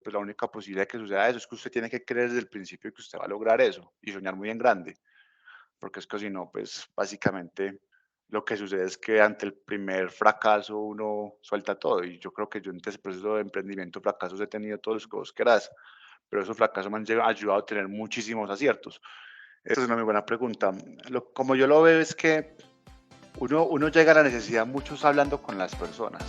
pues la única posibilidad de que suceda eso es que usted tiene que creer desde el principio que usted va a lograr eso y soñar muy en grande, porque es que si no, pues básicamente lo que sucede es que ante el primer fracaso uno suelta todo y yo creo que yo en este proceso de emprendimiento fracasos he tenido todos los que vos querás, pero esos fracasos me han ayudado a tener muchísimos aciertos. Esa es una muy buena pregunta. Como yo lo veo es que uno llega a la necesidad muchos hablando con las personas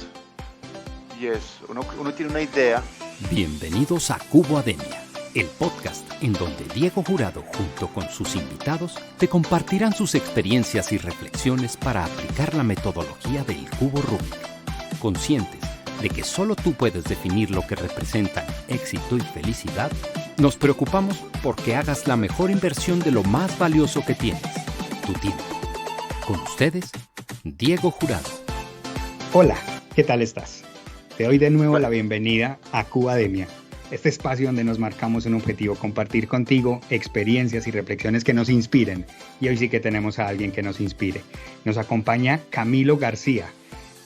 y uno tiene una idea. Bienvenidos a Cubo Ademia, el podcast en donde Diego Jurado junto con sus invitados te compartirán sus experiencias y reflexiones para aplicar la metodología del cubo Rubik. Conscientes de que solo tú puedes definir lo que representan éxito y felicidad, nos preocupamos por que hagas la mejor inversión de lo más valioso que tienes, tu tiempo. Con ustedes, Diego Jurado. Hola, ¿qué tal estás? Te doy de nuevo Bueno, la bienvenida a Cubademia, este espacio donde nos marcamos un objetivo, compartir contigo experiencias y reflexiones que nos inspiren. Y hoy sí que tenemos a alguien que nos inspire. Nos acompaña Camilo García.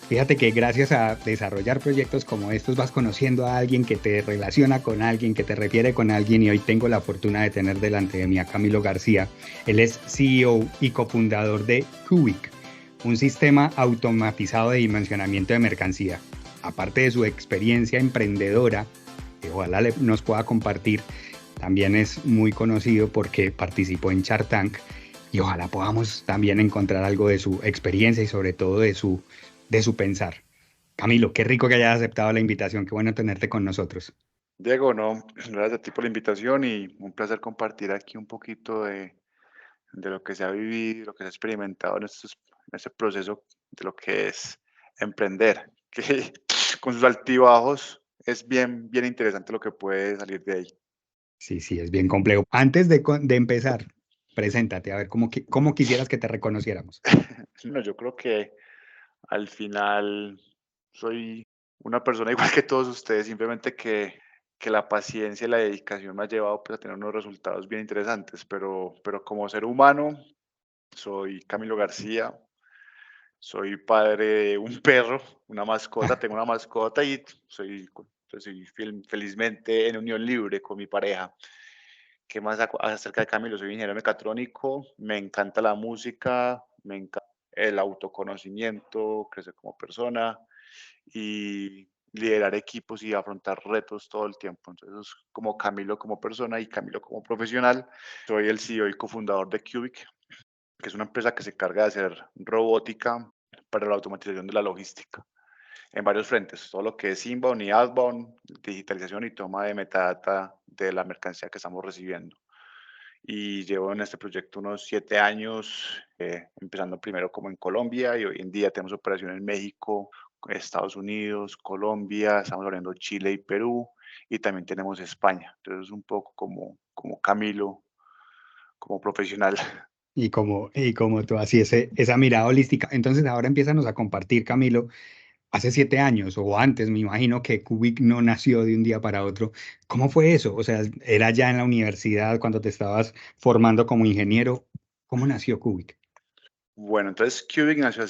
Fíjate que gracias a desarrollar proyectos como estos vas conociendo a alguien que te relaciona con alguien, que te refiere con alguien y hoy tengo la fortuna de tener delante de mí a Camilo García. Él es CEO y cofundador de Cubic, un sistema automatizado de dimensionamiento de mercancía. Aparte de su experiencia emprendedora, que ojalá nos pueda compartir, también es muy conocido porque participó en Shark Tank y ojalá podamos también encontrar algo de su experiencia y sobre todo de su pensar. Camilo, qué rico que hayas aceptado la invitación, qué bueno tenerte con nosotros. Diego, no, gracias a ti por la invitación y un placer compartir aquí un poquito de lo que se ha vivido, lo que se ha experimentado en este proceso de lo que es emprender, que con sus altibajos es bien, bien interesante lo que puede salir de ahí. Sí, sí, es bien complejo. Antes de empezar, preséntate, a ver cómo quisieras que te reconociéramos. No, yo creo que al final soy una persona igual que todos ustedes, simplemente que la paciencia y la dedicación me ha llevado pues, a tener unos resultados bien interesantes, pero como ser humano soy Camilo García, soy padre de un perro, una mascota, tengo una mascota y soy felizmente en unión libre con mi pareja. ¿Qué más acerca de Camilo? Soy ingeniero mecatrónico, me encanta la música, me encanta el autoconocimiento, crecer como persona y liderar equipos y afrontar retos todo el tiempo. Entonces, como Camilo como persona y Camilo como profesional, soy el CEO y cofundador de Cubic, que es una empresa que se encarga de hacer robótica para la automatización de la logística en varios frentes, todo lo que es inbound y outbound, digitalización y toma de metadata de la mercancía que estamos recibiendo. Y llevo en este proyecto unos 7 años, empezando primero como en Colombia y hoy en día tenemos operación en México, Estados Unidos, Colombia, estamos abriendo Chile y Perú y también tenemos España. Entonces, un poco como Camilo, como profesional. Y como tú, así esa mirada holística. Entonces ahora empiézanos a compartir, Camilo, hace 7 años o antes, me imagino que Cubic no nació de un día para otro. ¿Cómo fue eso? O sea, ¿era ya en la universidad cuando te estabas formando como ingeniero? ¿Cómo nació Cubic? Bueno, entonces Cubic nació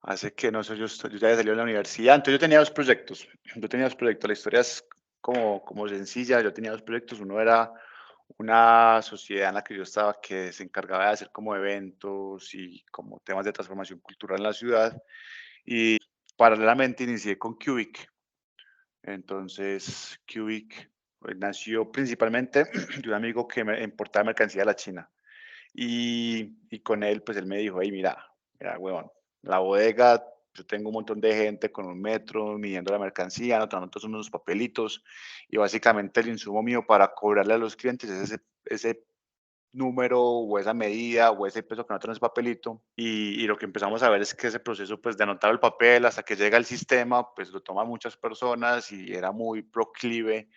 hace que no sé, yo ya había salido de la universidad, entonces yo tenía dos proyectos. Yo tenía dos proyectos, la historia es como sencilla, yo tenía dos proyectos, uno era una sociedad en la que yo estaba que se encargaba de hacer como eventos y como temas de transformación cultural en la ciudad y paralelamente inicié con Cubic. Entonces Cubic nació principalmente de un amigo que me importaba mercancía de la China. Y con él, pues él me dijo, hey, mira, huevón, la bodega, yo tengo un montón de gente con un metro midiendo la mercancía, anotando todos unos papelitos, y básicamente el insumo mío para cobrarle a los clientes es ese número o esa medida o ese peso que anota en ese papelito. Y lo que empezamos a ver es que ese proceso pues de anotar el papel hasta que llega el sistema, pues lo toman muchas personas y era muy proclive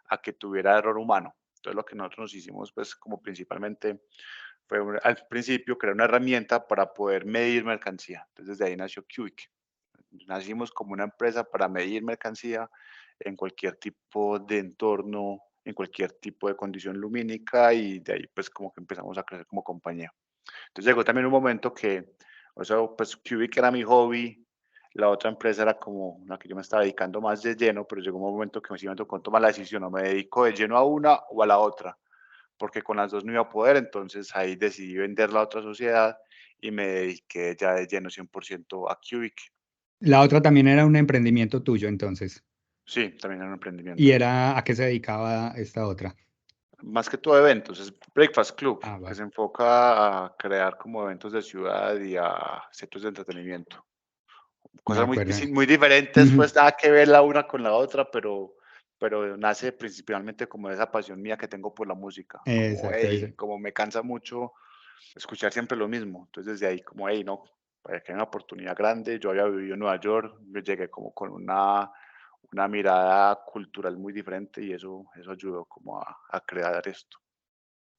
a que tuviera error humano. Entonces lo que nosotros nos hicimos pues como principalmente fue al principio crear una herramienta para poder medir mercancía. Entonces, desde ahí nació Cubic. Nacimos como una empresa para medir mercancía en cualquier tipo de entorno, en cualquier tipo de condición lumínica y de ahí pues como que empezamos a crecer como compañía. Entonces llegó también un momento que, o sea, pues Cubic era mi hobby, La otra empresa era como la que yo me estaba dedicando más de lleno, pero llegó un momento que sí me tocó tomar la decisión, o me dedico de lleno a una o a la otra, porque con las dos no iba a poder, entonces ahí decidí vender la otra sociedad y me dediqué ya de lleno 100% a Cubic. La otra también era un emprendimiento tuyo, entonces. Sí, también era un ¿Y emprendimiento. era a qué se dedicaba esta otra? Más que todo eventos, es Breakfast Club, Ah, que vale, se enfoca a crear como eventos de ciudad y a centros de entretenimiento. de Cosas muy, acuerdo. muy diferentes, Ujú, pues nada que ver la una con la otra, pero nace principalmente como de esa pasión mía que tengo por la música. Como, exacto, hey, eso. como me cansa mucho escuchar siempre lo mismo. Entonces desde ahí como, hey, no, para que hay una oportunidad grande. Yo había vivido en Nueva York, me llegué como con una mirada cultural muy diferente y eso ayudó como a crear esto.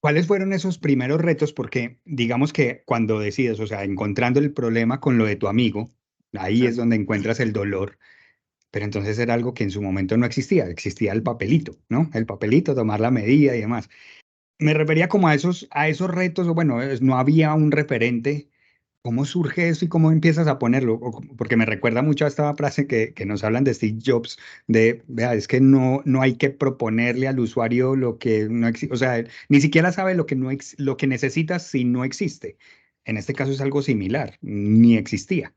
¿Cuáles fueron esos primeros retos? Porque digamos que cuando decides, o sea, encontrando el problema con lo de tu amigo, ahí Sí, es donde encuentras el dolor, pero entonces era algo que en su momento no existía, existía el papelito, ¿no? El papelito, tomar la medida y demás. Me refería como a esos retos, o bueno, no había un referente. ¿Cómo surge eso y cómo empiezas a ponerlo? Porque me recuerda mucho a esta frase que nos hablan de Steve Jobs, de, vea, es que no hay que proponerle al usuario lo que no existe, o sea, él ni siquiera sabe lo que, no lo que necesitas si no existe. En este caso es algo similar, ni existía.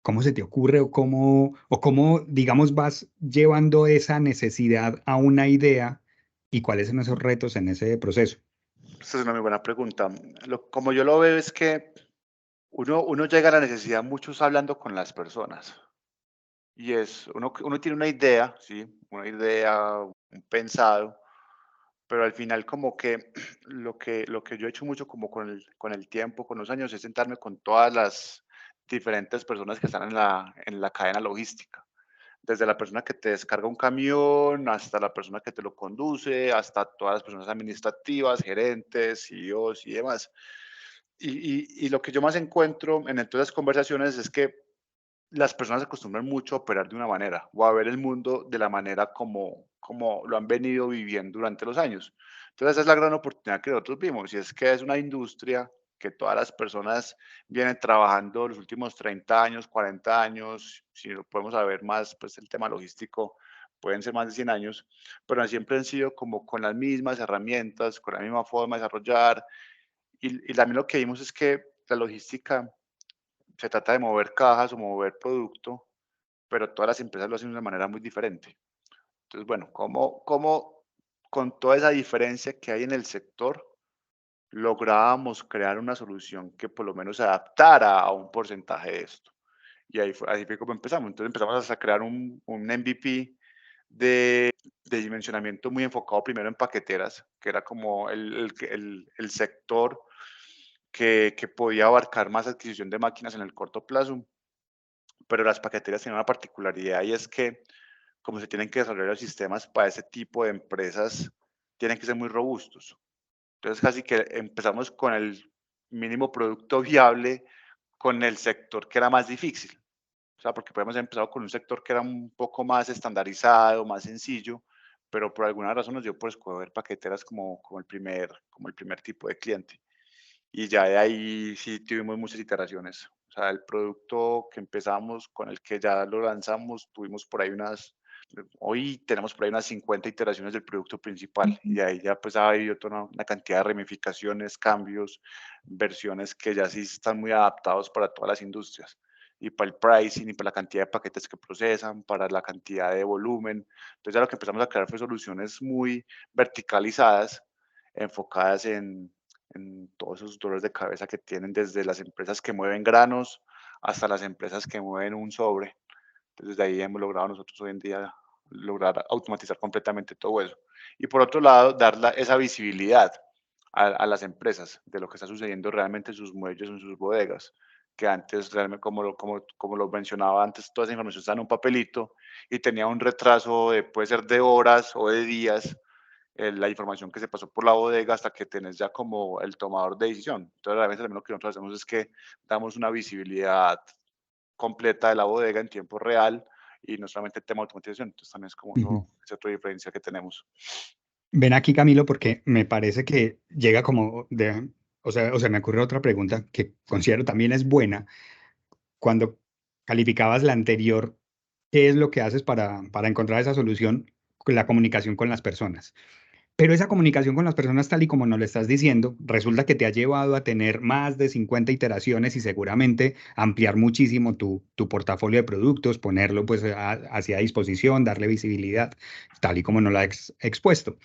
¿Cómo se te ocurre o cómo, digamos, vas llevando esa necesidad a una idea y cuáles son esos retos en ese proceso? esa es una muy buena pregunta. Como yo lo veo es que uno llega a la necesidad muchos hablando con las personas. Y uno tiene una idea, ¿sí? Una idea, un pensado, pero al final como que lo que yo he hecho mucho como con el tiempo, con los años, es sentarme con todas las diferentes personas que están en la cadena logística. Desde la persona que te descarga un camión, hasta la persona que te lo conduce, hasta todas las personas administrativas, gerentes, CEOs y demás. Y lo que yo más encuentro en todas las conversaciones es que las personas se acostumbran mucho a operar de una manera o a ver el mundo de la manera como lo han venido viviendo durante los años. Entonces, esa es la gran oportunidad que nosotros vimos, y es que es una industria que todas las personas vienen trabajando los últimos 30 años, 40 años, si lo podemos saber más, pues el tema logístico pueden ser más de 100 años, pero siempre han sido como con las mismas herramientas, con la misma forma de desarrollar. Y también lo que vimos es que la logística se trata de mover cajas o mover producto, pero todas las empresas lo hacen de una manera muy diferente. Entonces, bueno, ¿cómo con toda esa diferencia que hay en el sector, lográbamos crear una solución que por lo menos se adaptara a un porcentaje de esto? Y así fue como empezamos. Entonces empezamos a crear un MVP de dimensionamiento muy enfocado primero en paqueteras, que era como el sector que podía abarcar más adquisición de máquinas en el corto plazo, pero las paqueterías tienen una particularidad, y es que como se tienen que desarrollar los sistemas para ese tipo de empresas, tienen que ser muy robustos. Entonces casi que empezamos con el mínimo producto viable con el sector que era más difícil. O sea, porque podemos haber empezado con un sector que era un poco más estandarizado, más sencillo, pero por alguna razón nos dio por escoger paqueteras como el primer tipo de cliente. Y ya de ahí sí tuvimos muchas iteraciones. O sea, el producto que empezamos, con el que ya lo lanzamos, tuvimos por ahí hoy tenemos por ahí unas 50 iteraciones del producto principal. Y de ahí ya pues ha habido toda una cantidad de ramificaciones, cambios, versiones que ya sí están muy adaptados para todas las industrias. Y para el pricing, y para la cantidad de paquetes que procesan, para la cantidad de volumen. Entonces ya lo que empezamos a crear fue soluciones muy verticalizadas, enfocadas en todos esos dolores de cabeza que tienen desde las empresas que mueven granos hasta las empresas que mueven un sobre. Entonces, de ahí hemos logrado nosotros hoy en día lograr automatizar completamente todo eso. Y por otro lado, dar esa visibilidad a las empresas de lo que está sucediendo realmente en sus muelles, en sus bodegas, que antes realmente, como lo mencionaba antes, toda esa información estaba en un papelito y tenía un retraso puede ser de horas o de días, la información que se pasó por la bodega hasta que tenés ya como el tomador de decisión. Entonces, realmente también lo que nosotros hacemos es que damos una visibilidad completa de la bodega en tiempo real y no solamente el tema de automatización. Entonces, también es como Ujú. esa otra diferencia que tenemos. Ven aquí, Camilo, porque me parece que llega como o sea, me ocurre otra pregunta que considero también es buena. Cuando calificabas la anterior, ¿qué es lo que haces para encontrar esa solución? La comunicación con las personas. Pero esa comunicación con las personas, tal y como nos lo estás diciendo, resulta que te ha llevado a tener más de 50 iteraciones y seguramente ampliar muchísimo tu portafolio de productos, ponerlo pues hacia disposición, darle visibilidad, tal y como nos lo ha expuesto.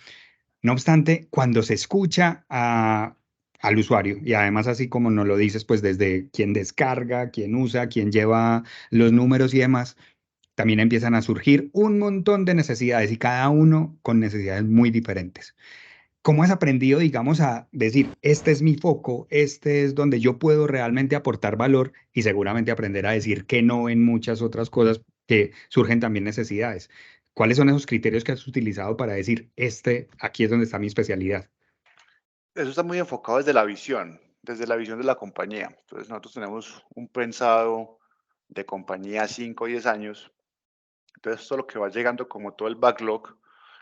No obstante, cuando se escucha al usuario, y además así como nos lo dices, pues desde quien descarga, quien usa, quien lleva los números y demás, también empiezan a surgir un montón de necesidades y cada uno con necesidades muy diferentes. ¿Cómo has aprendido, digamos, a decir, este es mi foco, este es donde yo puedo realmente aportar valor y seguramente aprender a decir que no en muchas otras cosas que surgen también necesidades? ¿Cuáles son esos criterios que has utilizado para decir, aquí es donde está mi especialidad? Eso está muy enfocado desde la visión de la compañía. Entonces, nosotros tenemos un pensado de compañía a 5 o 10 años. Entonces, todo lo que va llegando como todo el backlog,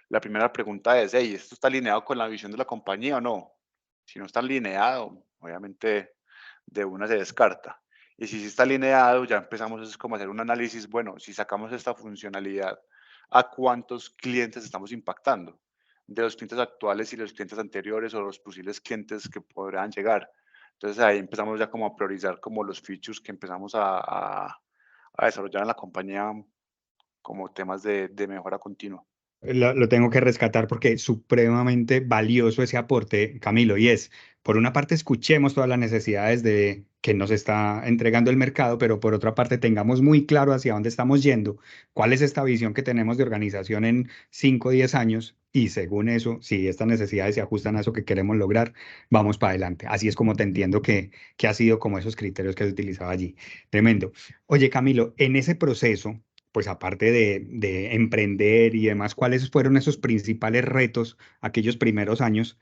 la primera pregunta es, hey, ¿esto está alineado con la visión de la compañía o no? Si no está alineado, obviamente de una se descarta. Y si sí está alineado, ya empezamos es como a hacer un análisis, bueno, si sacamos esta funcionalidad, ¿a cuántos clientes estamos impactando? De los clientes actuales y los clientes anteriores o los posibles clientes que podrán llegar. Entonces ahí empezamos ya como a priorizar como los features que empezamos a desarrollar en la compañía como temas de mejora continua. Lo tengo que rescatar porque es supremamente valioso ese aporte, Camilo, y es, por una parte, escuchemos todas las necesidades de que nos está entregando el mercado, pero por otra parte, tengamos muy claro hacia dónde estamos yendo, cuál es esta visión que tenemos de organización en 5 o 10 años, y según eso, si estas necesidades se ajustan a eso que queremos lograr, vamos para adelante. Así es como te entiendo que ha sido como esos criterios que has utilizado allí. Tremendo. Oye, Camilo, en ese proceso pues aparte de emprender y demás, ¿cuáles fueron esos principales retos aquellos primeros años,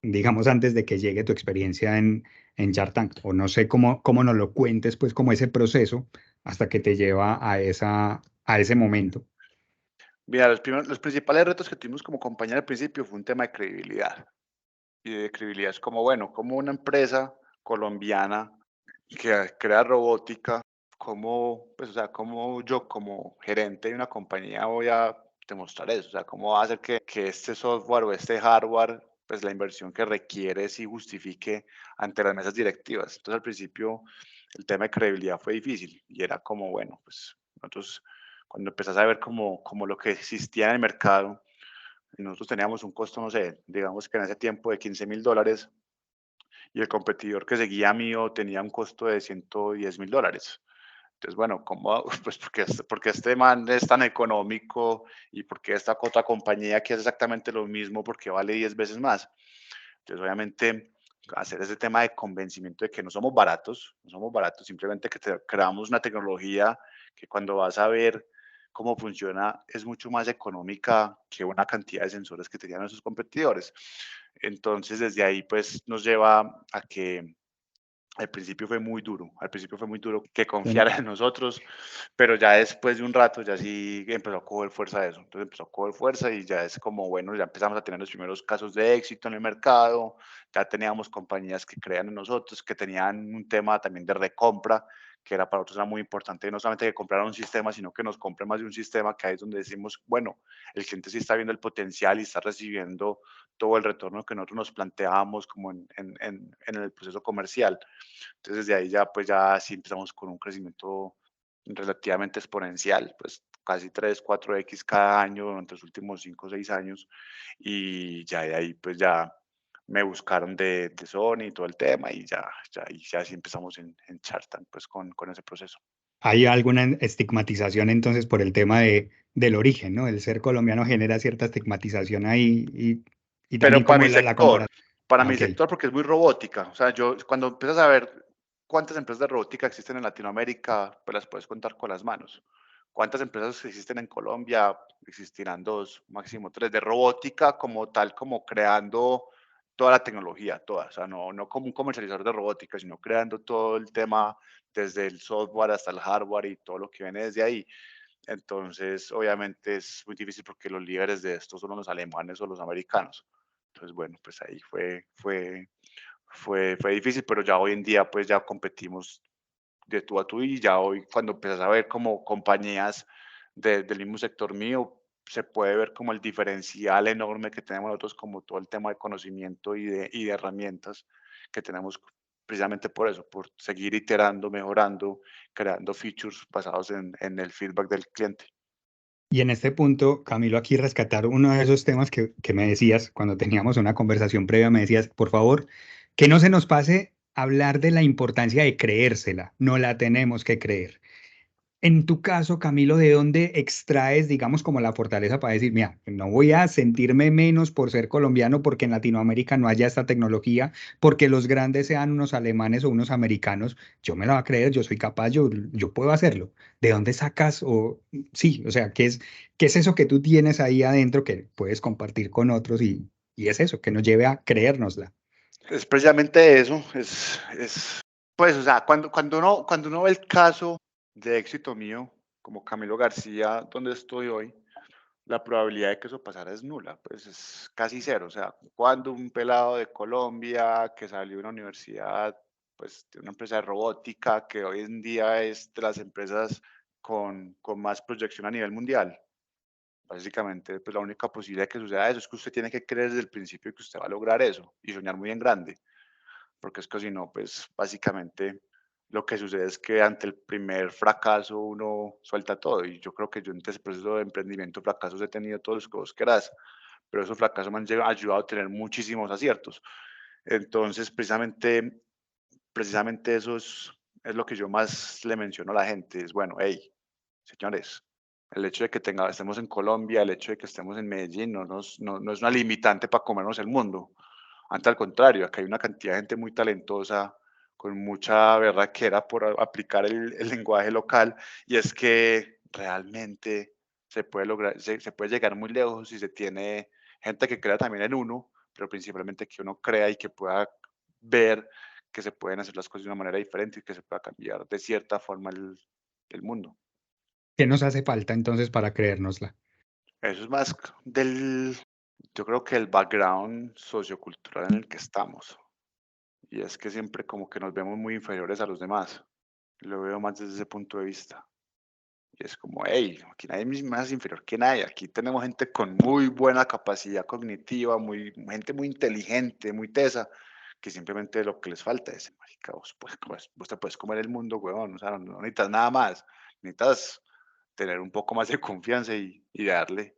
digamos, antes de que llegue tu experiencia en Shark Tank? O no sé cómo nos lo cuentes, pues, como ese proceso hasta que te lleva a ese momento. Mira, los principales retos que tuvimos como compañía al principio fue un tema de credibilidad. Y de credibilidad es como, bueno, como una empresa colombiana que crea robótica, como, pues, o sea, como yo como gerente de una compañía voy a demostrar eso, o sea, cómo va a hacer que este software o este hardware, pues la inversión que requiere sí justifique ante las mesas directivas. Entonces al principio el tema de credibilidad fue difícil y era como, bueno, pues nosotros cuando empezás a ver como lo que existía en el mercado, y nosotros teníamos un costo, no sé, digamos que en ese tiempo de $15,000 y el competidor que seguía mío tenía un costo de $110,000. Entonces, bueno, ¿cómo? Pues porque este man es tan económico y porque esta otra compañía que hace exactamente lo mismo porque vale 10 veces más. Entonces, obviamente, hacer ese tema de convencimiento de que no somos baratos, no somos baratos, simplemente que creamos una tecnología que cuando vas a ver cómo funciona es mucho más económica que una cantidad de sensores que tenían nuestros competidores. Entonces, desde ahí, pues, nos lleva a que al principio fue muy duro que Bueno, confiara en nosotros, pero ya después de un rato ya sí empezó a coger fuerza eso. Entonces empezó a coger fuerza y ya es como, bueno, ya empezamos a tener los primeros casos de éxito en el mercado, ya teníamos compañías que creían en nosotros, que tenían un tema también de recompra, que era para nosotros era muy importante, no solamente que compraran un sistema, sino que nos compren más de un sistema, que ahí es donde decimos, bueno, el cliente sí está viendo el potencial y está recibiendo todo el retorno que nosotros nos planteábamos como en el proceso comercial. Entonces, desde ahí ya, pues ya sí empezamos con un crecimiento relativamente exponencial, pues casi 3 4x cada año durante los últimos 5 o 6 años. Y ya de ahí, pues ya me buscaron de Sony y todo el tema y ya sí empezamos en Shark Tank, pues con ese proceso. hay alguna estigmatización entonces por el tema del origen, ¿no? El ser colombiano genera cierta estigmatización ahí y también Pero como la comparación. para Ah, mi ok. sector, porque es muy robótica. O sea, yo cuando empiezas a ver cuántas empresas de robótica existen en Latinoamérica, pues las puedes contar con las manos. ¿Cuántas empresas existen en Colombia? Existirán dos, máximo tres, de robótica como tal, como creando toda la tecnología, toda. O sea, no como un comercializador de robótica, sino creando todo el tema desde el software hasta el hardware y todo lo que viene desde ahí. Entonces, obviamente es muy difícil porque los líderes de esto son los alemanes o los americanos. Entonces, bueno, pues ahí fue difícil, pero ya hoy en día pues ya competimos de tú a tú, y ya hoy cuando empiezas a ver como compañías del mismo sector mío, se puede ver como el diferencial enorme que tenemos nosotros, como todo el tema de conocimiento y de herramientas que tenemos, precisamente por eso, por seguir iterando, mejorando, creando features basados en el feedback del cliente. Y en este punto, Camilo, aquí rescatar uno de esos temas que me decías cuando teníamos una conversación previa, me decías, por favor, que no se nos pase hablar de la importancia de creérsela, no la tenemos que creer. En tu caso, Camilo, ¿de dónde extraes, digamos, como la fortaleza para decir, mira, no voy a sentirme menos por ser colombiano porque en Latinoamérica no haya esta tecnología, porque los grandes sean unos alemanes o unos americanos? Yo me lo voy a creer, yo soy capaz, yo puedo hacerlo. ¿De dónde sacas? O sí, o sea, qué es eso que tú tienes ahí adentro que puedes compartir con otros y es eso, que nos lleve a creérnosla? Es precisamente eso, pues, o sea, cuando uno ve el caso de éxito mío, como Camilo García, donde estoy hoy, la probabilidad de que eso pasara es nula, pues es casi cero. O sea, cuando un pelado de Colombia que salió de una universidad, pues de una empresa de robótica, que hoy en día es de las empresas con más proyección a nivel mundial, básicamente, pues la única posibilidad de que suceda eso es que usted tiene que creer desde el principio que usted va a lograr eso y soñar muy en grande, porque es que si no, pues básicamente lo que sucede es que ante el primer fracaso uno suelta todo, y yo creo que yo en este proceso de emprendimiento fracasos he tenido todos los que vos querás, pero esos fracasos me han ayudado a tener muchísimos aciertos. Entonces, precisamente eso es lo que yo más le menciono a la gente, es bueno, hey, señores, el hecho de que estemos en Colombia, el hecho de que estemos en Medellín, no es una limitante para comernos el mundo. Antes, al contrario, acá hay una cantidad de gente muy talentosa, con mucha berraquera por aplicar el lenguaje local, y es que realmente se puede lograr, se puede llegar muy lejos si se tiene gente que crea también en uno, pero principalmente que uno crea y que pueda ver que se pueden hacer las cosas de una manera diferente y que se pueda cambiar de cierta forma el mundo. ¿Qué nos hace falta entonces para creérnosla? Eso es más yo creo que el background sociocultural en el que estamos. Y es que siempre como que nos vemos muy inferiores a los demás. Lo veo más desde ese punto de vista. Y es como, hey, aquí nadie es más inferior que nadie. Aquí tenemos gente con muy buena capacidad cognitiva, gente muy inteligente, muy tesa, que simplemente lo que les falta es, marica, vos te puedes comer el mundo, huevón. O sea, no necesitas nada más. Necesitas tener un poco más de confianza y darle,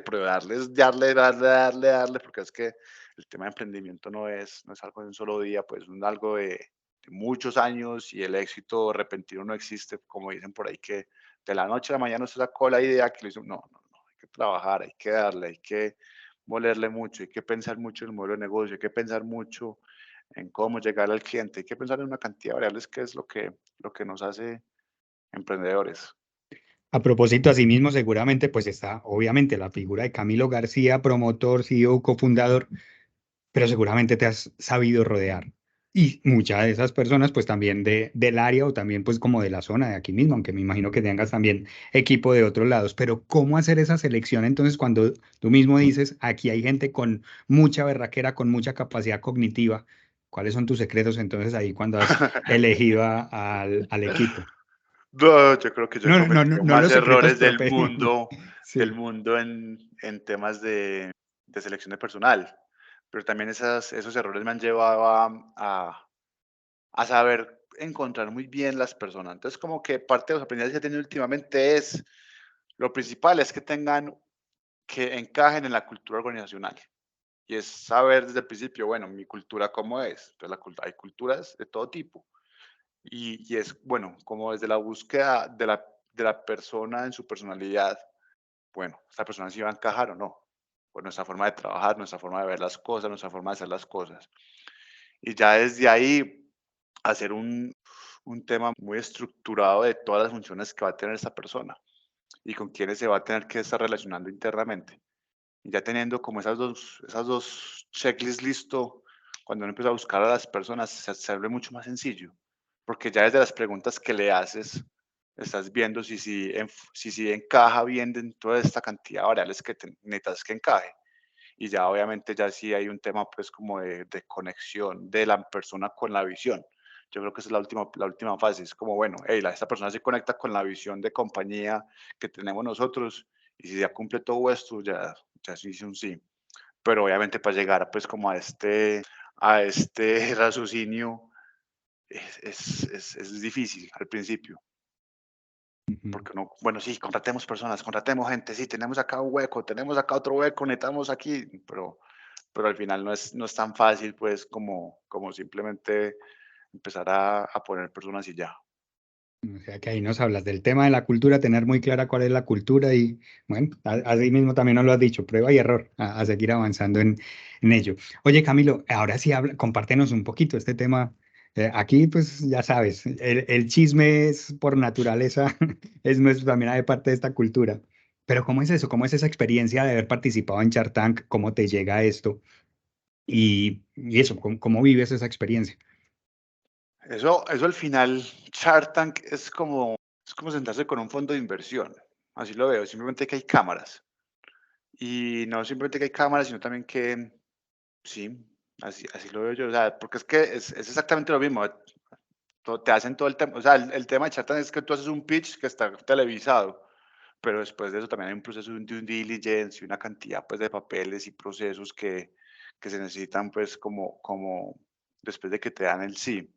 pero darle, porque es que el tema de emprendimiento no es algo de un solo día, pues es algo de muchos años, y el éxito repentino no existe, como dicen por ahí, que de la noche a la mañana se sacó la idea que lo hizo. No, hay que trabajar, hay que darle, hay que molerle mucho, hay que pensar mucho en el modelo de negocio, hay que pensar mucho en cómo llegar al cliente, hay que pensar en una cantidad de variables que es lo que nos hace emprendedores. A propósito, asimismo, seguramente pues está obviamente la figura de Camilo García, promotor, CEO, cofundador, pero seguramente te has sabido rodear. Y muchas de esas personas pues también del área o también pues como de la zona de aquí mismo, aunque me imagino que tengas también equipo de otros lados. Pero ¿cómo hacer esa selección entonces cuando tú mismo dices, aquí hay gente con mucha berraquera, con mucha capacidad cognitiva? ¿Cuáles son tus secretos entonces ahí cuando has elegido al equipo? No, yo creo que yo he cometido No más los secretos errores propios. del Sí. mundo en temas de selección de personal, pero también esos errores me han llevado a saber encontrar muy bien las personas. Entonces, como que parte de los aprendizajes que he tenido últimamente es, lo principal es que encajen en la cultura organizacional. Y es saber desde el principio, bueno, mi cultura cómo es. Entonces, hay culturas de todo tipo. Y es, bueno, como desde la búsqueda de la persona en su personalidad, bueno, esta persona sí va a encajar o no, por nuestra forma de trabajar, nuestra forma de ver las cosas, nuestra forma de hacer las cosas. Y ya desde ahí hacer un tema muy estructurado de todas las funciones que va a tener esta persona y con quienes se va a tener que estar relacionando internamente. Y ya teniendo como esas dos checklists listo, cuando uno empieza a buscar a las personas, se vuelve mucho más sencillo, porque ya desde las preguntas que le haces, estás viendo si encaja bien dentro de esta cantidad de variables que necesitas que encaje. Y ya obviamente ya sí hay un tema pues como de conexión de la persona con la visión. Yo creo que esa es la última fase. Es como, bueno, hey, esta persona se conecta con la visión de compañía que tenemos nosotros y si ya cumple todo esto, ya se dice un sí. Pero obviamente para llegar pues como a este raciocinio es difícil al principio. Ujú. Porque uno, bueno, sí, contratemos personas, contratemos gente, sí, tenemos acá un hueco, tenemos acá otro hueco, necesitamos aquí, pero al final no es tan fácil, pues, como simplemente empezar a poner personas y ya. O sea que ahí nos hablas del tema de la cultura, tener muy clara cuál es la cultura y bueno, así mismo también nos lo has dicho, prueba y error, a seguir avanzando en ello. Oye Camilo, ahora sí compártenos un poquito este tema. Aquí pues ya sabes, el chisme es por naturaleza, es nuestro también de parte de esta cultura. Pero ¿cómo es eso? ¿Cómo es esa experiencia de haber participado en Shark Tank? ¿Cómo te llega esto? Y eso, ¿cómo vives esa experiencia? Eso al final, Shark Tank es como sentarse con un fondo de inversión, así lo veo, simplemente que hay cámaras. Y no simplemente que hay cámaras, sino también que, sí, así lo veo yo, o sea, porque es que es exactamente lo mismo. Te hacen todo el tema, o sea, el tema de Shark Tank es que tú haces un pitch que está televisado, pero después de eso también hay un proceso de un due diligence y una cantidad pues de papeles y procesos que se necesitan pues como después de que te dan el sí.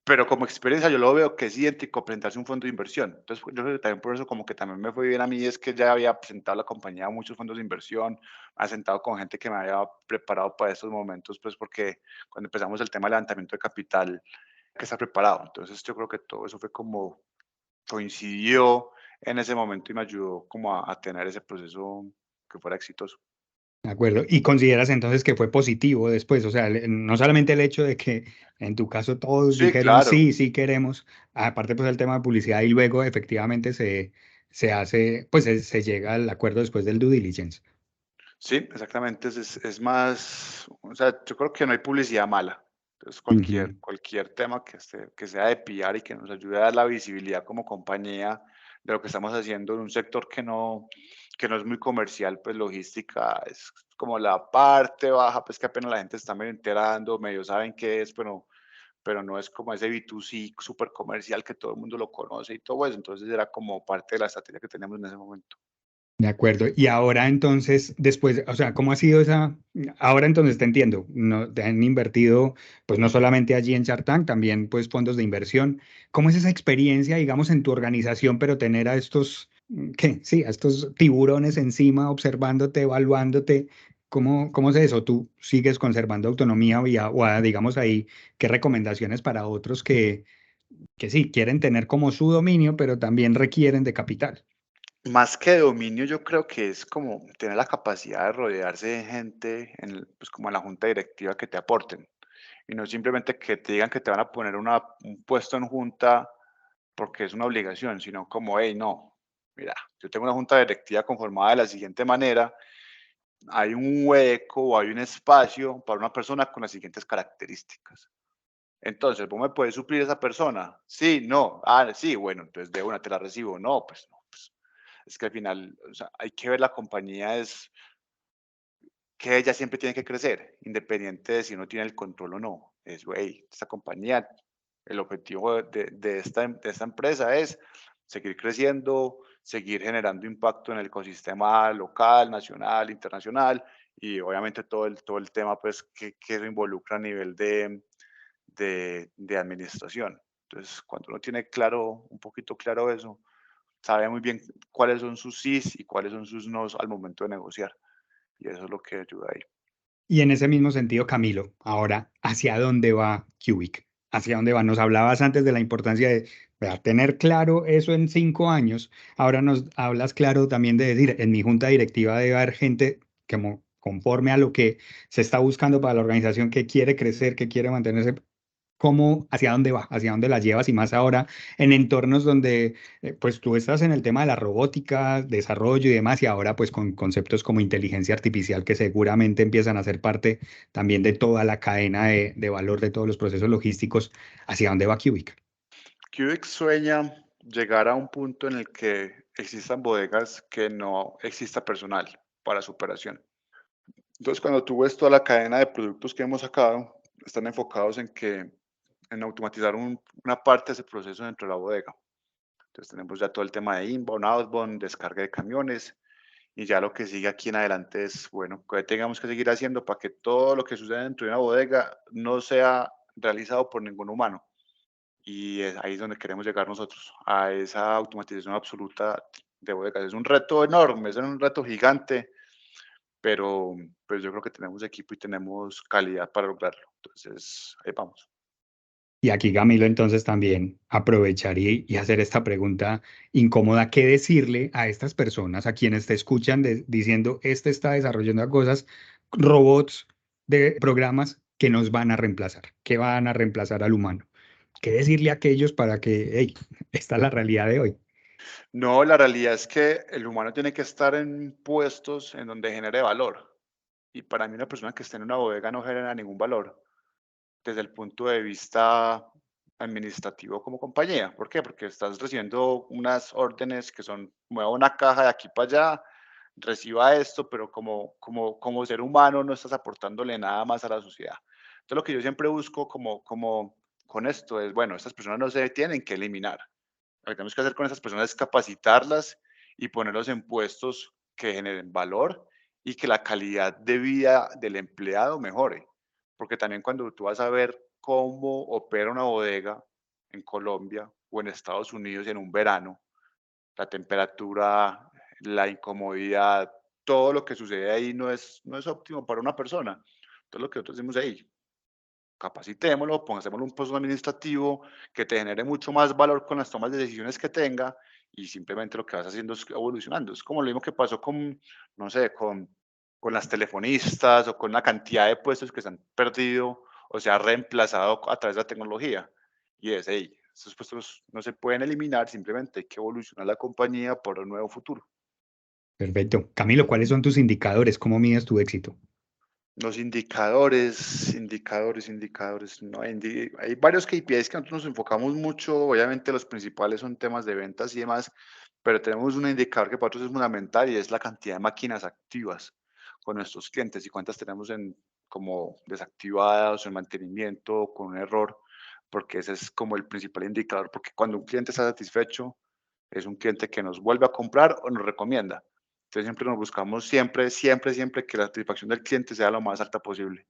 Pero como experiencia yo lo veo que es idéntico a presentarse un fondo de inversión. Entonces, pues, yo creo que también por eso como que también me fue bien a mí, es que ya había presentado la compañía a muchos fondos de inversión, ha sentado con gente que me había preparado para estos momentos, pues porque cuando empezamos el tema de levantamiento de capital, hay que estar preparado. Entonces, yo creo que todo eso fue como coincidió en ese momento y me ayudó como a tener ese proceso que fuera exitoso. De acuerdo. ¿Y consideras entonces que fue positivo después? O sea, no solamente el hecho de que en tu caso todos Sí, dijeron claro. sí, sí queremos, aparte pues el tema de publicidad y luego efectivamente se hace, pues se llega al acuerdo después del due diligence. Sí, exactamente. Es más, o sea, yo creo que no hay publicidad mala. Entonces, cualquier, Ujú. cualquier tema que sea de PR y que nos ayude a dar la visibilidad como compañía de lo que estamos haciendo en un sector que no es muy comercial, pues logística es como la parte baja, pues que apenas la gente está medio enterando, medio saben qué es, pero no es como ese B2C súper comercial que todo el mundo lo conoce y todo eso. Entonces era como parte de la estrategia que teníamos en ese momento. De acuerdo. Y ahora entonces, después, o sea, ¿cómo ha sido esa? Ahora entonces te entiendo, no, te han invertido, pues no solamente allí en Shark Tank, también pues fondos de inversión. ¿Cómo es esa experiencia, digamos, en tu organización, pero tener a estos, ¿qué? Sí, a estos tiburones encima, observándote, evaluándote. ¿Cómo es eso? ¿Tú sigues conservando autonomía digamos ahí, qué recomendaciones para otros que sí, quieren tener como su dominio, pero también requieren de capital? Más que dominio, yo creo que es como tener la capacidad de rodearse de gente, pues como en la junta directiva que te aporten. Y no simplemente que te digan que te van a poner un puesto en junta porque es una obligación, sino como, hey, no, mira, yo tengo una junta directiva conformada de la siguiente manera, hay un hueco o hay un espacio para una persona con las siguientes características. Entonces, ¿vos me puedes suplir a esa persona? Sí, no. Ah, sí, bueno, entonces de una te la recibo. No, pues no. Pues, es que al final, o sea, hay que ver la compañía es que ella siempre tiene que crecer, independiente de si uno tiene el control o no. Es, güey, esta compañía, el objetivo de esta empresa es seguir creciendo, seguir generando impacto en el ecosistema local, nacional, internacional y obviamente todo el tema pues que eso involucra a nivel de administración. Entonces, cuando uno tiene claro, un poquito claro eso, sabe muy bien cuáles son sus sís y cuáles son sus nos al momento de negociar. Y eso es lo que ayuda ahí. Y en ese mismo sentido, Camilo, ahora, ¿hacia dónde va Cubic? ¿Hacia dónde va? Nos hablabas antes de la importancia de vea, tener claro eso en 5 años. Ahora nos hablas claro también de decir, en mi junta directiva debe haber gente que conforme a lo que se está buscando para la organización, que quiere crecer, que quiere mantenerse. ¿Cómo, hacia dónde va? ¿Hacia dónde la llevas? Y más ahora en entornos donde pues tú estás en el tema de la robótica, desarrollo y demás, y ahora pues con conceptos como inteligencia artificial que seguramente empiezan a ser parte también de toda la cadena de valor de todos los procesos logísticos. ¿Hacia dónde va Cubic? Cubic sueña llegar a un punto en el que existan bodegas que no exista personal para su operación. Entonces, cuando tú ves toda la cadena de productos que hemos sacado, están enfocados en que en automatizar una parte de ese proceso dentro de la bodega. Entonces tenemos ya todo el tema de inbound, outbound, descarga de camiones y ya lo que sigue aquí en adelante es, bueno, que tengamos que seguir haciendo para que todo lo que sucede dentro de una bodega no sea realizado por ningún humano. Y ahí es donde queremos llegar nosotros, a esa automatización absoluta de bodegas. Es un reto enorme, es un reto gigante, pero pues yo creo que tenemos equipo y tenemos calidad para lograrlo. Entonces, ahí vamos. Y aquí, Camilo, entonces también aprovechar y hacer esta pregunta incómoda. ¿Qué decirle a estas personas, a quienes te escuchan diciendo, este está desarrollando cosas, robots de programas que nos van a reemplazar, que van a reemplazar al humano? ¿Qué decirle a aquellos para que, hey, esta es la realidad de hoy? No, la realidad es que el humano tiene que estar en puestos en donde genere valor. Y para mí una persona que esté en una bodega no genera ningún valor desde el punto de vista administrativo como compañía. ¿Por qué? Porque estás recibiendo unas órdenes que son, mueva una caja de aquí para allá, reciba esto, pero como ser humano no estás aportándole nada más a la sociedad. Entonces lo que yo siempre busco como con esto es, bueno, estas personas no se tienen que eliminar. Lo que tenemos que hacer con esas personas es capacitarlas y ponerlos en puestos que generen valor y que la calidad de vida del empleado mejore. Porque también cuando tú vas a ver cómo opera una bodega en Colombia o en Estados Unidos en un verano, la temperatura, la incomodidad, todo lo que sucede ahí no es óptimo para una persona. Entonces lo que nosotros decimos ahí, capacitémoslo, pongámosle un puesto administrativo que te genere mucho más valor con las tomas de decisiones que tenga y simplemente lo que vas haciendo es evolucionando. Es como lo mismo que pasó con, no sé, con las telefonistas o con la cantidad de puestos que se han perdido o se ha reemplazado a través de la tecnología. Y es, hey, estos puestos no se pueden eliminar, simplemente hay que evolucionar la compañía por un nuevo futuro. Perfecto. Camilo, ¿cuáles son tus indicadores? ¿Cómo mides tu éxito? Los indicadores. No, hay varios KPIs que nosotros nos enfocamos mucho. Obviamente los principales son temas de ventas y demás, pero tenemos un indicador que para nosotros es fundamental y es la cantidad de máquinas activas con nuestros clientes y cuántas tenemos como desactivadas o en mantenimiento o con un error, porque ese es como el principal indicador, porque cuando un cliente está satisfecho, es un cliente que nos vuelve a comprar o nos recomienda. Entonces siempre nos buscamos siempre que la satisfacción del cliente sea lo más alta posible.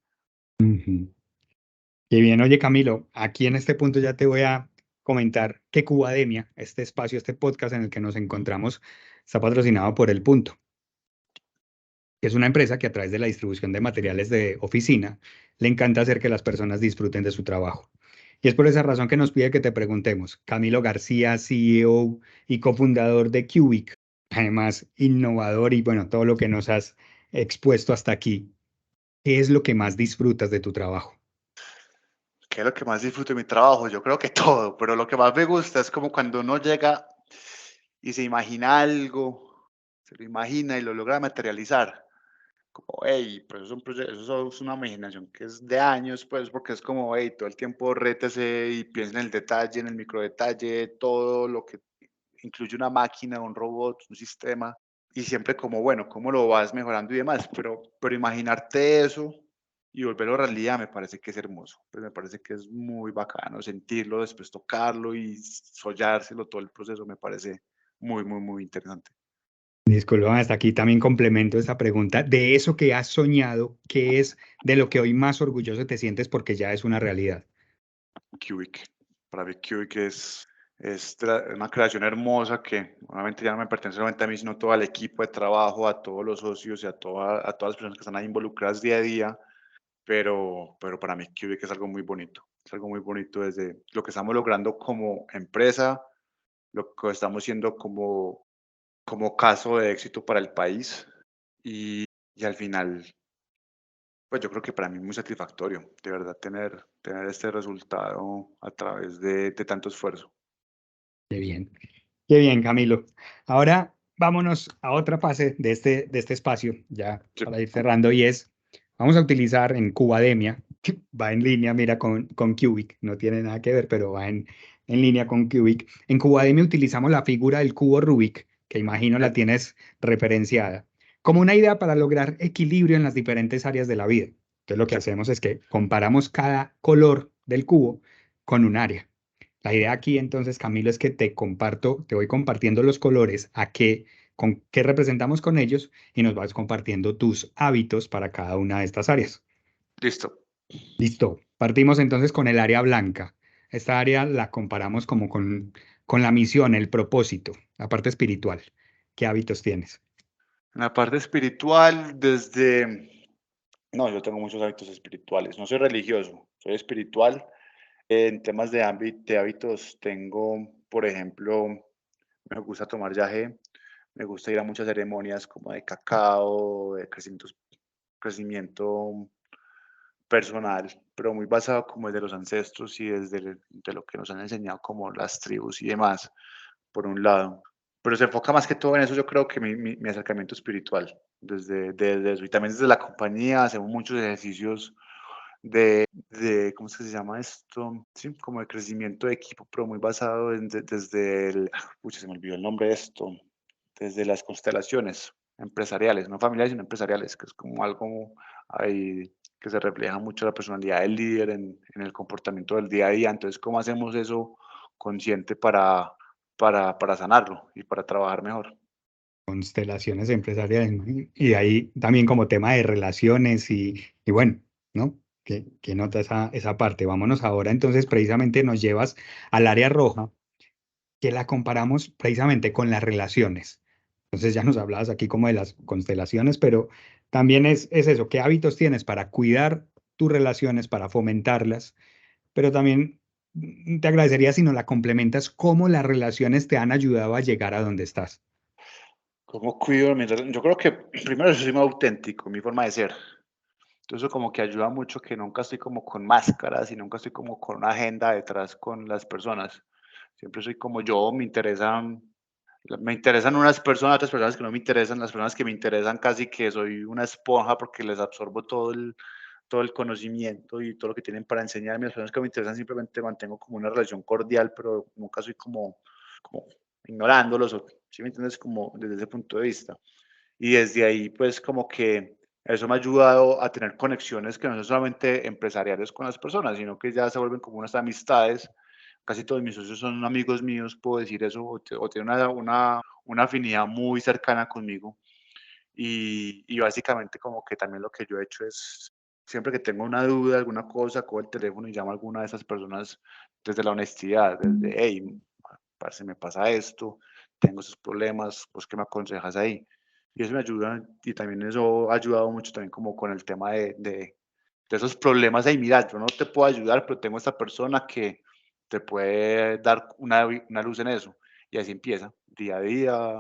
Ujú. Qué bien, oye Camilo, aquí en este punto ya te voy a comentar que Cubademia, este espacio, este podcast en el que nos encontramos, está patrocinado por El Punto, que es una empresa que a través de la distribución de materiales de oficina le encanta hacer que las personas disfruten de su trabajo. Y es por esa razón que nos pide que te preguntemos, Camilo García, CEO y cofundador de Cubic, además innovador y bueno, todo lo que nos has expuesto hasta aquí, ¿qué es lo que más disfrutas de tu trabajo? ¿Qué es lo que más disfruto de mi trabajo? Yo creo que todo, pero lo que más me gusta es como cuando uno llega y se imagina algo, se lo imagina y lo logra materializar. Como, hey, pues eso es una imaginación que es de años, pues, porque es como, hey, todo el tiempo rétese y piensa en el detalle, en el micro detalle, todo lo que incluye una máquina, un robot, un sistema, y siempre como, bueno, cómo lo vas mejorando y demás, pero imaginarte eso y volverlo realidad me parece que es hermoso, pues me parece que es muy bacano sentirlo, después tocarlo y sollárselo, todo el proceso me parece muy interesante. Disculpa, hasta aquí también complemento esta pregunta. De eso que has soñado, ¿qué es de lo que hoy más orgulloso te sientes porque ya es una realidad? Cubic, para mí Cubic es una creación hermosa que obviamente ya no me pertenece solamente a mí, sino todo al equipo de trabajo, a todos los socios y a todas las personas que están ahí involucradas día a día. Pero para mí Cubic es algo muy bonito. Es algo muy bonito desde lo que estamos logrando como empresa, lo que estamos siendo como caso de éxito para el país y al final, pues yo creo que para mí es muy satisfactorio, de verdad, tener este resultado a través de tanto esfuerzo. Qué bien, Camilo. Ahora vámonos a otra fase de este espacio, ya Sí, para ir cerrando, y es, vamos a utilizar en Cubademia, que va en línea, mira, con Cubic, no tiene nada que ver, pero va en línea con Cubic. En Cubademia utilizamos la figura del cubo Rubik, que imagino la sí, tienes referenciada, como una idea para lograr equilibrio en las diferentes áreas de la vida. Entonces lo que sí, hacemos es que comparamos cada color del cubo con un área. La idea aquí entonces, Camilo, es que te voy compartiendo los colores con qué representamos con ellos y nos vas compartiendo tus hábitos para cada una de estas áreas. Listo. Listo. Partimos entonces con el área blanca. Esta área la comparamos como con la misión, el propósito, la parte espiritual. ¿Qué hábitos tienes? En la parte espiritual, no, yo tengo muchos hábitos espirituales. No soy religioso, soy espiritual. En temas de hábitos tengo, por ejemplo, me gusta tomar yagé, me gusta ir a muchas ceremonias como de cacao, de crecimiento personal, pero muy basado como desde los ancestros y de lo que nos han enseñado como las tribus y demás, por un lado. Pero se enfoca más que todo en eso, yo creo que mi acercamiento espiritual, desde eso. Y también desde la compañía hacemos muchos ejercicios ¿cómo es que se llama esto? Sí, como de crecimiento de equipo, pero muy basado desde se me olvidó el nombre de esto, desde las constelaciones empresariales, no familiares, sino empresariales, que es como algo ahí que se refleja mucho la personalidad del líder en el comportamiento del día a día. Entonces, ¿cómo hacemos eso consciente para sanarlo y para trabajar mejor? Constelaciones empresariales, ¿no? Y de ahí también como tema de relaciones y bueno, ¿no? Que nota esa parte. Vámonos ahora, entonces precisamente nos llevas al área roja, que la comparamos precisamente con las relaciones. Entonces ya nos hablabas aquí como de las constelaciones, pero también es eso, ¿qué hábitos tienes para cuidar tus relaciones, para fomentarlas? Pero también te agradecería si nos la complementas, cómo las relaciones te han ayudado a llegar a donde estás. ¿Cómo cuido Yo creo que primero yo soy muy auténtico, mi forma de ser. Entonces, eso como que ayuda mucho que nunca estoy como con máscaras y nunca estoy como con una agenda detrás con las personas. Siempre soy como yo, me interesan unas personas, otras personas que no me interesan, las personas que me interesan casi que soy una esponja porque les absorbo todo el conocimiento y todo lo que tienen para enseñarme. Las personas que me interesan simplemente mantengo como una relación cordial, pero nunca soy como ignorándolos, ¿sí me entiendes? Como desde ese punto de vista. Y desde ahí, pues como que eso me ha ayudado a tener conexiones que no son solamente empresariales con las personas, sino que ya se vuelven como unas amistades. Casi todos mis socios son amigos míos, puedo decir eso, o tienen una afinidad muy cercana conmigo. Y básicamente como que también lo que yo he hecho es, siempre que tengo una duda, alguna cosa, cojo el teléfono y llamo a alguna de esas personas desde la honestidad, desde, hey, parce, me pasa esto, tengo esos problemas, ¿vos qué me aconsejas ahí? Y eso me ayuda, y también eso ha ayudado mucho también como con el tema de esos problemas ahí, mira, yo no te puedo ayudar, pero tengo esta persona que te puede dar una luz en eso. Y así empieza, día a día,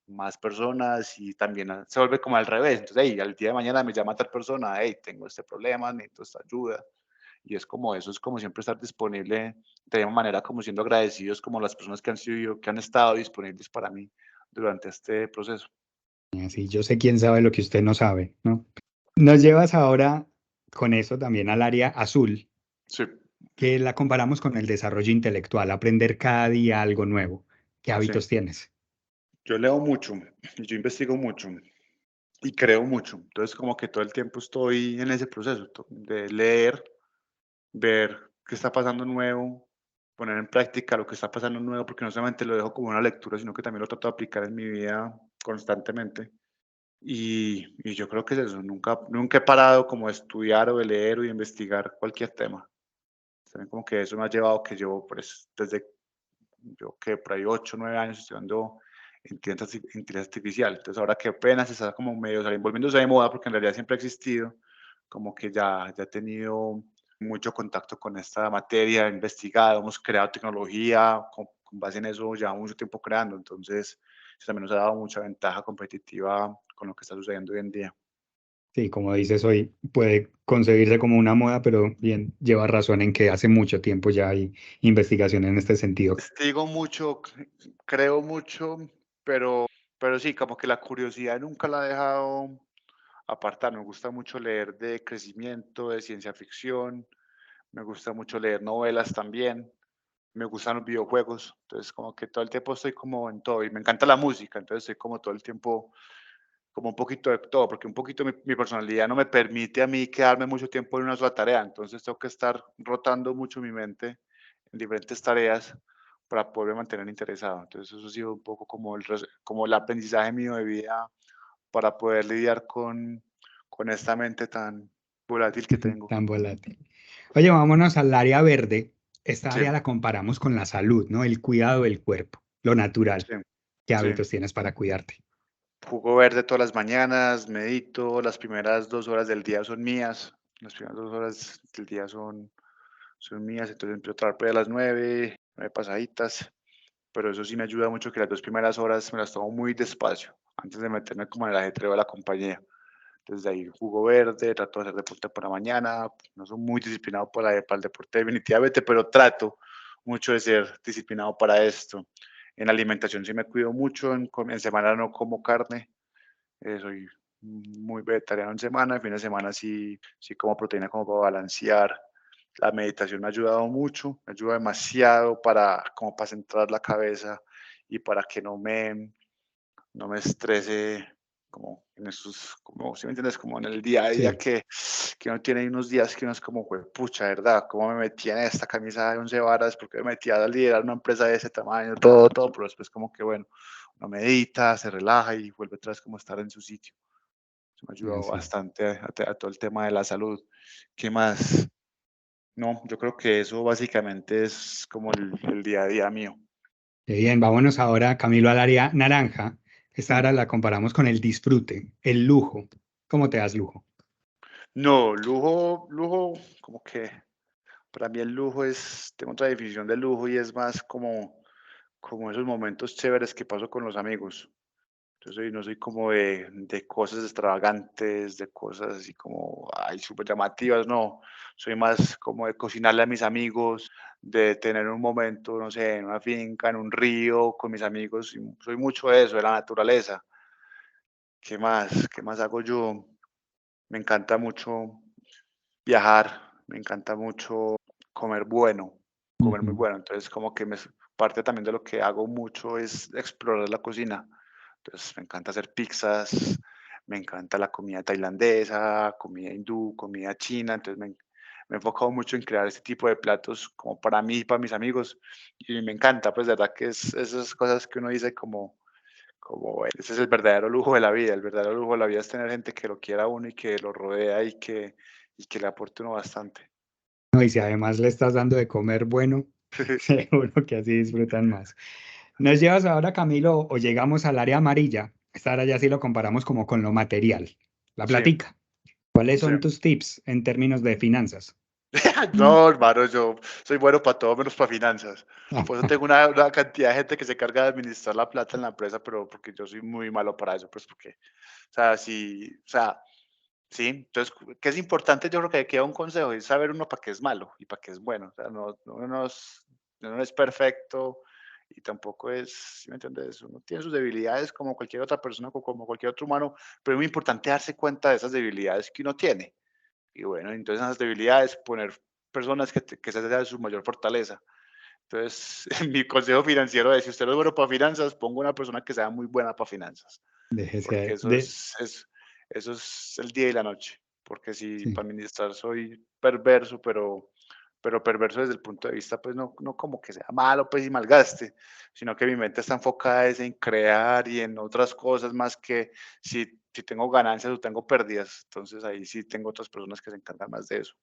más personas y también se vuelve como al revés. Entonces, hey, al día de mañana me llama tal persona, hey, tengo este problema, necesito esta ayuda. Y es como eso, es como siempre estar disponible de una manera como siendo agradecidos como las personas que han estado disponibles para mí durante este proceso. Así yo sé quién sabe lo que usted no sabe, ¿no? Nos llevas ahora con eso también al área azul, Sí, que la comparamos con el desarrollo intelectual, aprender cada día algo nuevo. ¿Qué sí. hábitos tienes? Yo leo mucho, yo investigo mucho y creo mucho. Entonces, como que todo el tiempo estoy en ese proceso de leer, ver qué está pasando nuevo, poner en práctica lo que está pasando nuevo, porque no solamente lo dejo como una lectura, sino que también lo trato de aplicar en mi vida constantemente. Y yo creo que es eso, nunca he parado como de estudiar o de leer o de investigar cualquier tema. También como que eso me ha llevado que llevo pues desde yo que por ahí 8 9 años estudiando inteligencia artificial. Entonces ahora que apenas está como medio saliendo, volviéndose de moda, porque en realidad siempre ha existido, como que ya he tenido mucho contacto con esta materia, he investigado, hemos creado tecnología, con base en eso llevamos mucho tiempo creando, entonces eso también nos ha dado mucha ventaja competitiva con lo que está sucediendo hoy en día. Sí, como dices hoy, puede concebirse como una moda, pero bien, lleva razón en que hace mucho tiempo ya hay investigación en este sentido. Investigo mucho, creo mucho, pero sí, como que la curiosidad nunca la he dejado apartar. Me gusta mucho leer de crecimiento, de ciencia ficción, me gusta mucho leer novelas también, me gustan los videojuegos, entonces como que todo el tiempo estoy como en todo y me encanta la música, entonces estoy como todo el tiempo como un poquito de todo, porque un poquito mi personalidad no me permite a mí quedarme mucho tiempo en una sola tarea, entonces tengo que estar rotando mucho mi mente en diferentes tareas para poderme mantener interesado. Entonces eso ha sido un poco como como el aprendizaje mío de vida para poder lidiar con esta mente tan volátil que tengo. Tan volátil. Oye, vámonos al área verde. Esta Sí, área la comparamos con la salud, ¿no? El cuidado del cuerpo, lo natural. sí, ¿Qué sí. hábitos tienes para cuidarte? Jugo verde todas las mañanas, medito, las primeras 2 horas del día son mías, las primeras 2 horas del día son mías, entonces empiezo a trabajar por ahí a las 9 pasaditas, pero eso sí me ayuda mucho que las 2 primeras horas me las tomo muy despacio, antes de meterme como en el ajetreo de la compañía. Entonces de ahí jugo verde, trato de hacer deporte por la mañana, no soy muy disciplinado para el deporte definitivamente, pero trato mucho de ser disciplinado para esto. En la alimentación sí me cuido mucho, en semana no como carne, soy muy vegetariano en semana, en fin de semana sí como proteína como para balancear. La meditación me ha ayudado mucho, me ayuda demasiado como para centrar la cabeza y para que no me estrese como en esos, como, ¿si me entiendes? Como en el día a día Sí, que uno tiene unos días que uno es como, pucha, ¿verdad? ¿Cómo me metí en esta camisa de 11 varas? ¿Por qué me metí a liderar una empresa de ese tamaño? Todo, pero después como que, bueno, uno medita, se relaja y vuelve otra vez como a estar en su sitio. Eso me ha ayudado así es. bastante a todo el tema de la salud. ¿Qué más? No, yo creo que eso básicamente es como el día a día mío. Qué bien, vámonos ahora, Camilo, al área naranja. Esta Mm. área la comparamos con el disfrute, el lujo. ¿Cómo te das lujo? No, lujo, como que para mí el lujo tengo otra definición de lujo y es más como esos momentos chéveres que paso con los amigos. Yo no soy como de cosas extravagantes, de cosas así como, ay, súper llamativas, no. Soy más como de cocinarle a mis amigos, de tener un momento, no sé, en una finca, en un río, con mis amigos. Y soy mucho de eso, de la naturaleza. ¿Qué más? ¿Qué más hago yo? Me encanta mucho viajar, me encanta mucho comer bueno, comer muy Ujú. bueno. Entonces, como que parte también de lo que hago mucho es explorar la cocina. Entonces, me encanta hacer pizzas, me encanta la comida tailandesa, comida hindú, comida china. Entonces, me he enfocado mucho en crear este tipo de platos como para mí y para mis amigos. Y me encanta, pues, de verdad que es esas cosas que uno dice como, bueno, ese es el verdadero lujo de la vida. El verdadero lujo de la vida es tener gente que lo quiera a uno y que lo rodea y que le aporte uno bastante. No, y si además le estás dando de comer bueno, seguro que así disfrutan más. Nos llevas ahora, Camilo, o llegamos al área amarilla. Esta área ya sí lo comparamos como con lo material, la Sí, platica. ¿Cuáles sí. son tus tips en términos de finanzas? Mm. No, hermano, yo soy bueno para todo menos para finanzas. Por eso tengo una cantidad de gente que se encarga de administrar la plata en la empresa, pero porque yo soy muy malo para eso, pues porque, o sea, sí, o sea, sí, entonces, ¿qué es importante? Yo creo que queda un consejo, es saber uno para qué es malo y para qué es bueno. O sea, uno no es perfecto y tampoco es, ¿sí me entiendes? Uno tiene sus debilidades como cualquier otra persona, como cualquier otro humano, pero es muy importante darse cuenta de esas debilidades que uno tiene. Y bueno, entonces esas debilidades, poner personas que esa sea su mayor fortaleza. Entonces, mi consejo financiero es, si usted no es bueno para finanzas, ponga una persona que sea muy buena para finanzas, porque Déjese eso de, es el día y la noche, porque si sí. para administrar soy perverso, pero perverso desde el punto de vista, pues no como que sea malo, pues y malgaste, sino que mi mente está enfocada es en crear y en otras cosas más que si tengo ganancias o tengo pérdidas, entonces ahí sí tengo otras personas que se encargan más de eso.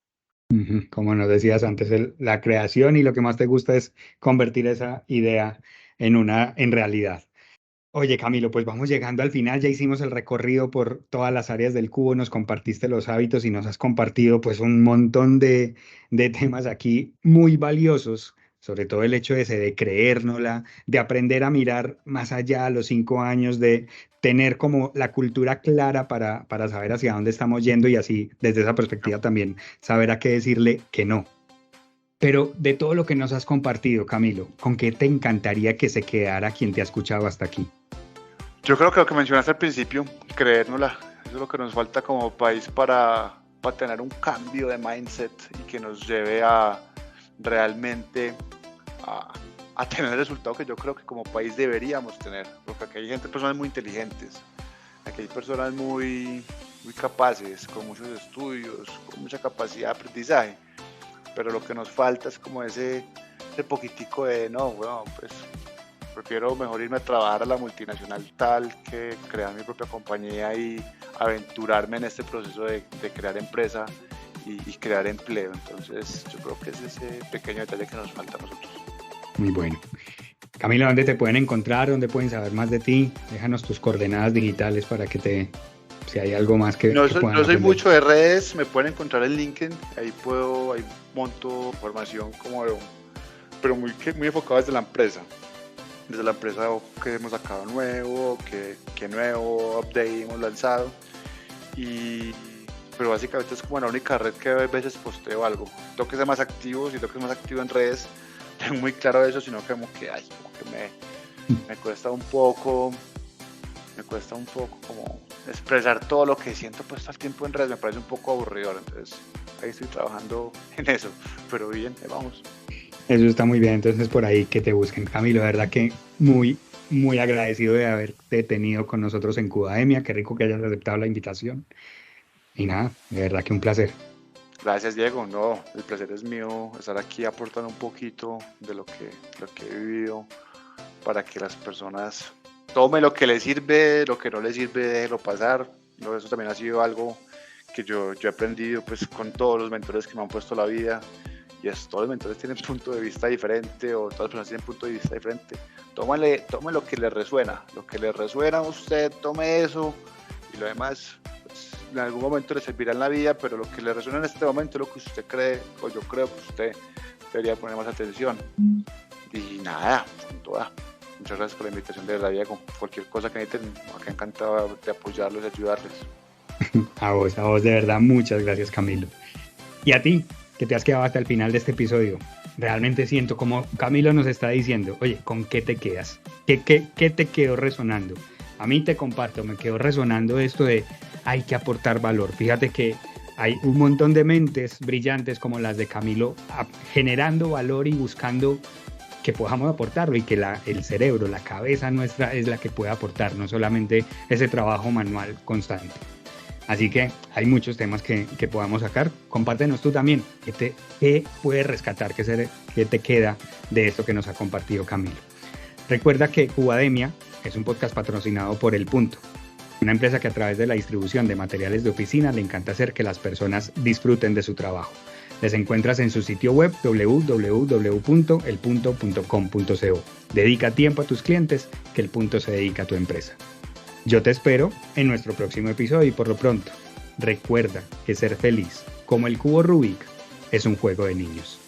Ujú. Como nos decías antes, la creación y lo que más te gusta es convertir esa idea en realidad. Oye, Camilo, pues vamos llegando al final, ya hicimos el recorrido por todas las áreas del cubo, nos compartiste los hábitos y nos has compartido pues un montón de temas aquí muy valiosos, sobre todo el hecho ese de creérnosla, de aprender a mirar más allá a los 5 años, de tener como la cultura clara para saber hacia dónde estamos yendo y así desde esa perspectiva también saber a qué decirle que no. Pero de todo lo que nos has compartido, Camilo, ¿con qué te encantaría que se quedara quien te ha escuchado hasta aquí? Yo creo que lo que mencionaste al principio, creérnosla, eso es lo que nos falta como país para tener un cambio de mindset y que nos lleve a realmente a, tener el resultado que yo creo que como país deberíamos tener, porque aquí hay gente, personas muy inteligentes, Aquí hay personas muy capaces, con muchos estudios, con mucha capacidad de aprendizaje, pero lo que nos falta es como ese poquitico de, no, bueno, pues prefiero mejor irme a trabajar a la multinacional tal que crear mi propia compañía y aventurarme en este proceso de crear empresa y crear empleo. Entonces yo creo que es ese pequeño detalle que nos falta a nosotros. Muy bueno. Camilo, ¿dónde te pueden encontrar? ¿Dónde pueden saber más de ti? Déjanos tus coordenadas digitales para que si hay algo más que no puedan soy aprender. mucho de redes, me pueden encontrar en LinkedIn, ahí monto información pero muy enfocada desde la empresa. Desde la empresa que hemos sacado nuevo, que nuevo update hemos lanzado. Pero básicamente es como la única red que a veces posteo algo. Tengo que ser más activo, si tengo que ser más activo en redes, tengo muy claro eso, sino que como que me cuesta un poco como expresar todo lo que siento pues todo el tiempo en redes, me parece un poco aburridor, entonces ahí estoy trabajando en eso, pero bien, vamos. Eso está muy bien, entonces por ahí que te busquen. Camilo, de verdad que muy, muy agradecido de haberte tenido con nosotros en Cubademia, qué rico que hayas aceptado la invitación. Y nada, de verdad que un placer. Gracias, Diego. No, el placer es mío estar aquí aportando un poquito de lo que he vivido para que las personas tomen lo que les sirve, lo que no les sirve, déjenlo pasar. No, eso también ha sido algo que yo he aprendido pues con todos los mentores que me han puesto la vida. Y todos los mentores tienen punto de vista diferente o todas las personas tienen punto de vista diferente. Tome lo que le resuena. Lo que le resuena a usted, tome eso y lo demás pues, en algún momento le servirá en la vida, pero lo que le resuena en este momento es lo que usted cree o yo creo que usted debería poner más atención. Y nada, con toda. Muchas gracias por la invitación, de verdad, Diego. Cualquier cosa que necesiten, acá encantado de apoyarlos y ayudarles. A vos, de verdad, muchas gracias, Camilo. Y a ti, que te has quedado hasta el final de este episodio. Realmente siento como Camilo nos está diciendo, oye, ¿con qué te quedas? ¿Qué te quedó resonando? A mí te comparto, me quedó resonando esto de hay que aportar valor. Fíjate que hay un montón de mentes brillantes como las de Camilo generando valor y buscando que podamos aportarlo y que el cerebro, la cabeza nuestra es la que puede aportar, no solamente ese trabajo manual constante. Así que hay muchos temas que podamos sacar. Compártenos tú también qué puedes rescatar, qué te queda de esto que nos ha compartido Camilo. Recuerda que Cubademia es un podcast patrocinado por El Punto, una empresa que a través de la distribución de materiales de oficina le encanta hacer que las personas disfruten de su trabajo. Les encuentras en su sitio web www.elpunto.com.co. Dedica tiempo a tus clientes, que El Punto se dedica a tu empresa. Yo te espero en nuestro próximo episodio y por lo pronto, recuerda que ser feliz, como el cubo Rubik, es un juego de niños.